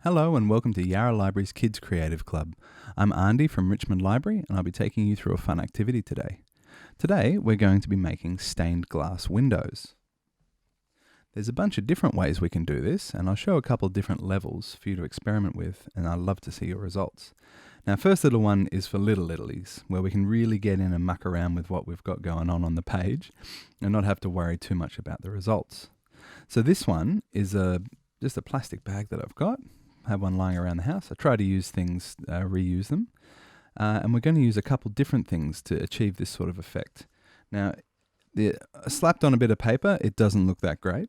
Hello and welcome to Yarra Library's Kids Creative Club. I'm Aandi from Richmond Library and I'll be taking you through a fun activity today. Today we're going to be making stained glass windows. There's a bunch of different ways we can do this and I'll show a couple of different levels for you to experiment with and I'd love to see your results. Now first little one is for littlies, where we can really get in and muck around with what we've got going on the page and not have to worry too much about the results. So this one is just a plastic bag that I've got. I have one lying around the house. I try to use things, reuse them. And we're going to use a couple different things to achieve this sort of effect. Now, slapped on a bit of paper, it doesn't look that great.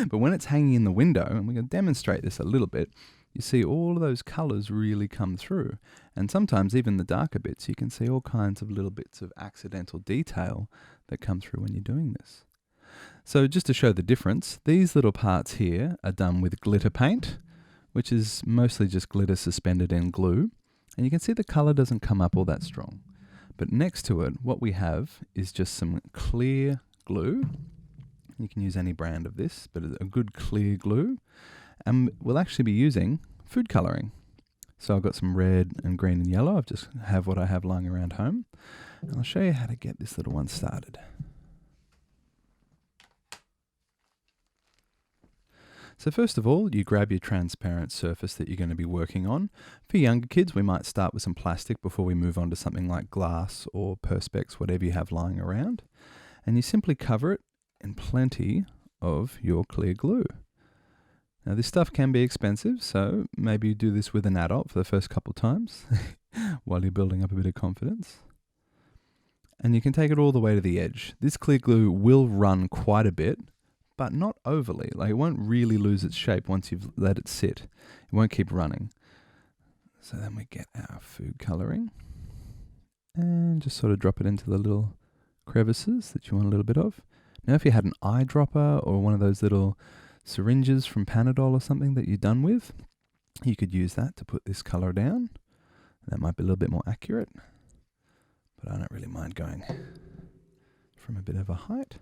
But when it's hanging in the window, and we're going to demonstrate this a little bit, you see all of those colours really come through. And sometimes even the darker bits, you can see all kinds of little bits of accidental detail that come through when you're doing this. So just to show the difference, these little parts here are done with glitter paint, which is mostly just glitter suspended in glue. And you can see the colour doesn't come up all that strong. But next to it, what we have is just some clear glue. You can use any brand of this, but a good clear glue. And we'll actually be using food colouring. So I've got some red and green and yellow. I just have what I have lying around home. And I'll show you how to get this little one started. So first of all, you grab your transparent surface that you're going to be working on. For younger kids, we might start with some plastic before we move on to something like glass or perspex, whatever you have lying around. And you simply cover it in plenty of your clear glue. Now this stuff can be expensive, so maybe you do this with an adult for the first couple of times while you're building up a bit of confidence. And you can take it all the way to the edge. This clear glue will run quite a bit, but not overly. Like, it won't really lose its shape once you've let it sit. It won't keep running. So then we get our food colouring and just sort of drop it into the little crevices that you want a little bit of. Now if you had an eyedropper or one of those little syringes from Panadol or something that you're done with, you could use that to put this colour down. That might be a little bit more accurate, but I don't really mind going from a bit of a height.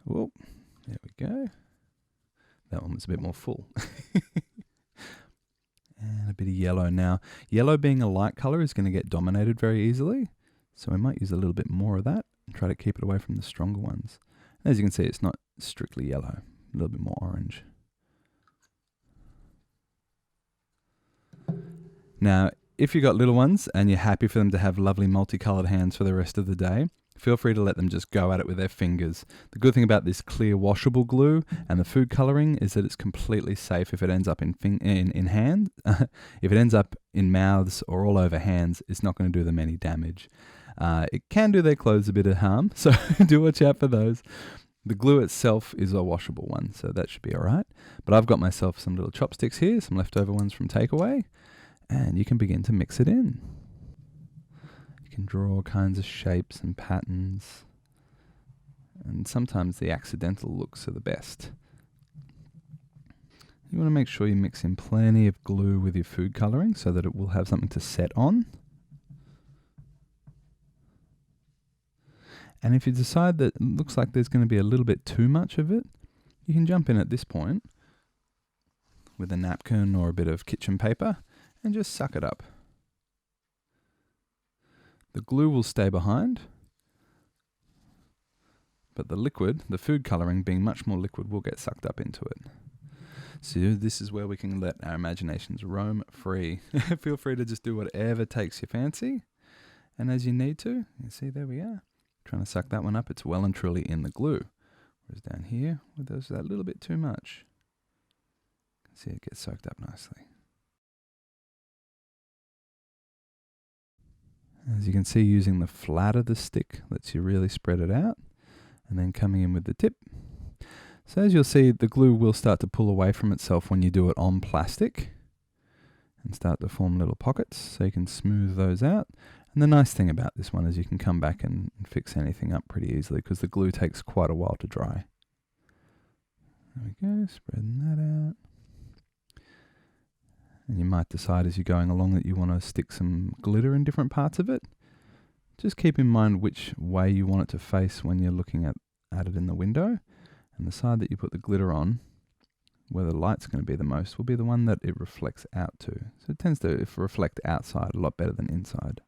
Whoa. There we go. That one was a bit more full. And a bit of yellow now. Yellow being a light colour is going to get dominated very easily. So we might use a little bit more of that and try to keep it away from the stronger ones. And as you can see, it's not strictly yellow. A little bit more orange. Now, if you've got little ones and you're happy for them to have lovely multicoloured hands for the rest of the day, feel free to let them just go at it with their fingers. The good thing about this clear washable glue and the food colouring is that it's completely safe if it ends up in hand. If it ends up in mouths or all over hands, it's not going to do them any damage. It can do their clothes a bit of harm, so do watch out for those. The glue itself is a washable one, so that should be alright. But I've got myself some little chopsticks here, some leftover ones from takeaway, and you can begin to mix it in. You can draw all kinds of shapes and patterns, and sometimes the accidental looks are the best. You want to make sure you mix in plenty of glue with your food colouring so that it will have something to set on. And if you decide that it looks like there's going to be a little bit too much of it, you can jump in at this point with a napkin or a bit of kitchen paper and just suck it up. The glue will stay behind, but the liquid, the food colouring being much more liquid, will get sucked up into it. So this is where we can let our imaginations roam free. Feel free to just do whatever takes your fancy. And as you need to, you see, there we are. Trying to suck that one up, it's well and truly in the glue. Whereas down here, where there's that little bit too much, you can see it gets soaked up nicely. As you can see, using the flat of the stick lets you really spread it out, and then coming in with the tip. So as you'll see, the glue will start to pull away from itself when you do it on plastic and start to form little pockets, so you can smooth those out. And the nice thing about this one is you can come back and fix anything up pretty easily because the glue takes quite a while to dry. There we go, spreading that out. And you might decide as you're going along that you want to stick some glitter in different parts of it. Just keep in mind which way you want it to face when you're looking at it in the window. And the side that you put the glitter on where the light's going to be the most will be the one that it reflects out to. So it tends to reflect outside a lot better than inside.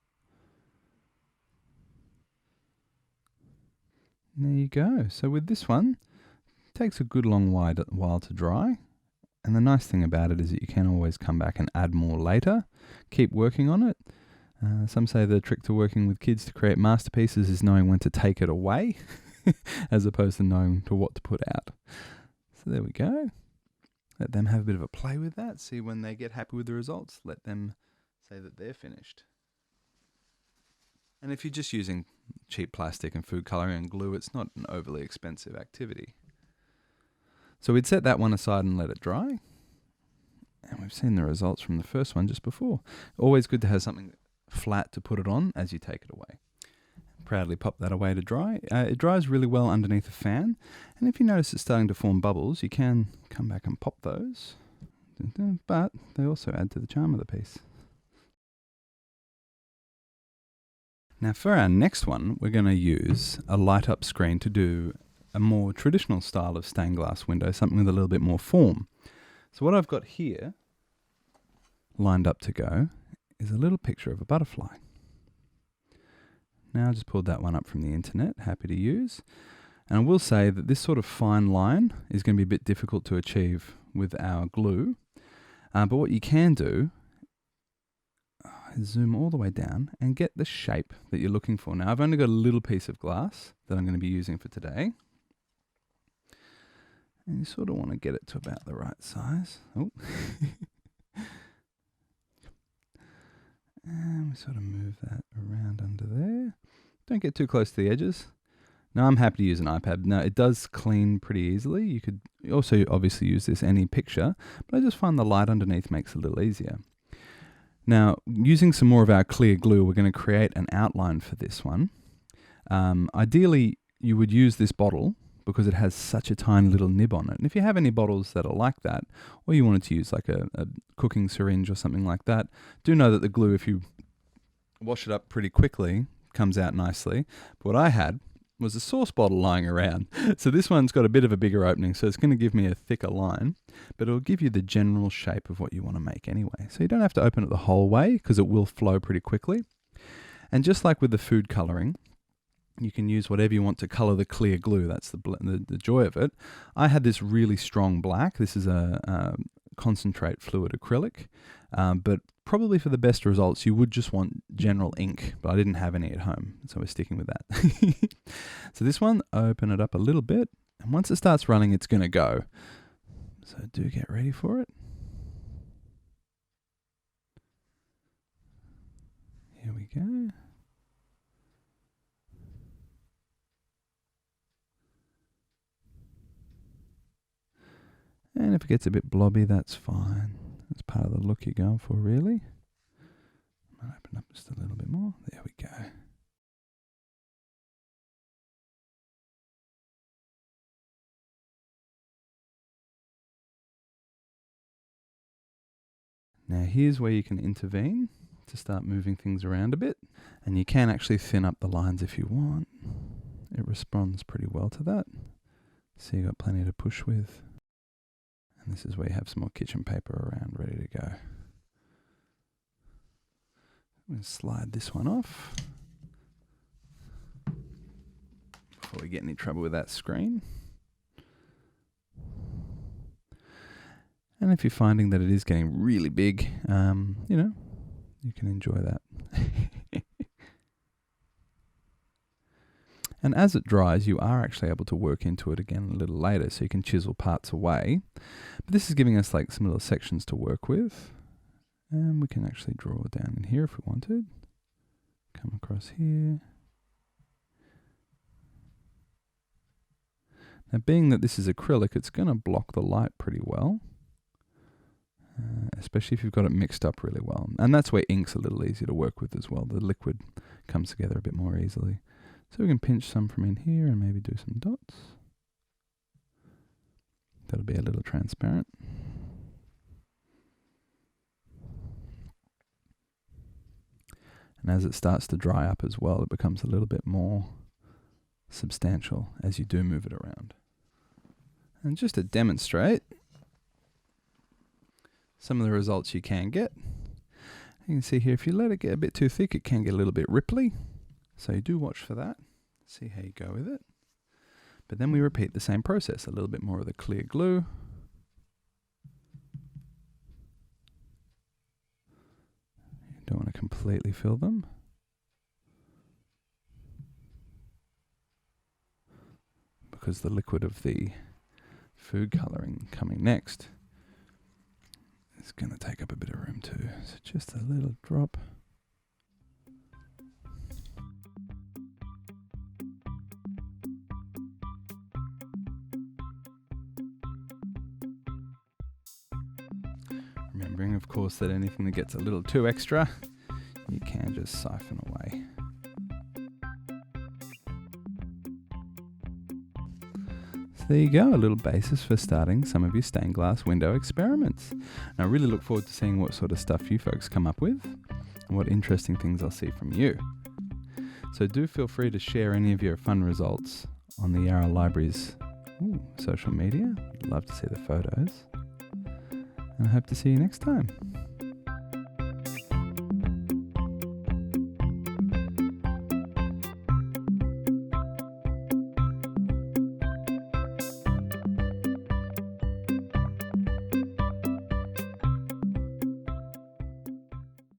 There you go. So with this one, it takes a good long while to dry. And the nice thing about it is that you can always come back and add more later. Keep working on it. Some say the trick to working with kids to create masterpieces is knowing when to take it away as opposed to knowing to what to put out. So there we go. Let them have a bit of a play with that. See when they get happy with the results. Let them say that they're finished. And if you're just using cheap plastic and food colouring and glue, it's not an overly expensive activity. So we'd set that one aside and let it dry. And we've seen the results from the first one just before. Always good to have something flat to put it on as you take it away. Proudly pop that away to dry. It dries really well underneath a fan. And if you notice it's starting to form bubbles, you can come back and pop those. But they also add to the charm of the piece. Now for our next one, we're going to use a light up screen to do a more traditional style of stained glass window, something with a little bit more form. So what I've got here, lined up to go, is a little picture of a butterfly. Now I just pulled that one up from the internet, happy to use. And I will say that this sort of fine line is going to be a bit difficult to achieve with our glue. But what you can do is zoom all the way down and get the shape that you're looking for. Now I've only got a little piece of glass that I'm going to be using for today. And you sort of want to get it to about the right size. Oh. And we sort of move that around under there. Don't get too close to the edges. Now I'm happy to use an iPad. Now it does clean pretty easily. You could also obviously use this any picture, but I just find the light underneath makes it a little easier. Now, using some more of our clear glue, we're going to create an outline for this one. Ideally, you would use this bottle because it has such a tiny little nib on it. And if you have any bottles that are like that, or you wanted to use like a cooking syringe or something like that, do know that the glue, if you wash it up pretty quickly, comes out nicely. But what I had was a sauce bottle lying around. So this one's got a bit of a bigger opening, so it's going to give me a thicker line, but it'll give you the general shape of what you want to make anyway. So you don't have to open it the whole way because it will flow pretty quickly. And just like with the food colouring, you can use whatever you want to colour the clear glue. That's the joy of it. I had this really strong black. This is a concentrate fluid acrylic, but probably for the best results, you would just want general ink, but I didn't have any at home, so we're sticking with that. So this one, open it up a little bit, and once it starts running, it's going to go. So do get ready for it. Here we go. And if it gets a bit blobby, that's fine. That's part of the look you're going for, really. Might open up just a little bit more. There we go. Now here's where you can intervene to start moving things around a bit. And you can actually thin up the lines if you want. It responds pretty well to that. So you've got plenty to push with. And this is where you have some more kitchen paper around ready to go. I'm going to slide this one off before we get any trouble with that screen. And if you're finding that it is getting really big, you can enjoy that. And as it dries, you are actually able to work into it again a little later, so you can chisel parts away. But this is giving us like some little sections to work with. And we can actually draw down in here if we wanted. Come across here. Now being that this is acrylic, it's going to block the light pretty well. Especially if you've got it mixed up really well. And that's where ink's a little easier to work with as well. The liquid comes together a bit more easily. So we can pinch some from in here and maybe do some dots. That'll be a little transparent. And as it starts to dry up as well, it becomes a little bit more substantial as you do move it around. And just to demonstrate, some of the results you can get. You can see here, if you let it get a bit too thick, it can get a little bit ripply. So you do watch for that. See how you go with it. But then we repeat the same process. A little bit more of the clear glue. You don't want to completely fill them. Because the liquid of the food colouring coming next is going to take up a bit of room too. So just a little drop. Remembering, of course, that anything that gets a little too extra, you can just siphon away. So there you go, a little basis for starting some of your stained glass window experiments. And I really look forward to seeing what sort of stuff you folks come up with and what interesting things I'll see from you. So do feel free to share any of your fun results on the Yarra Library's social media. I'd love to see the photos. And I hope to see you next time.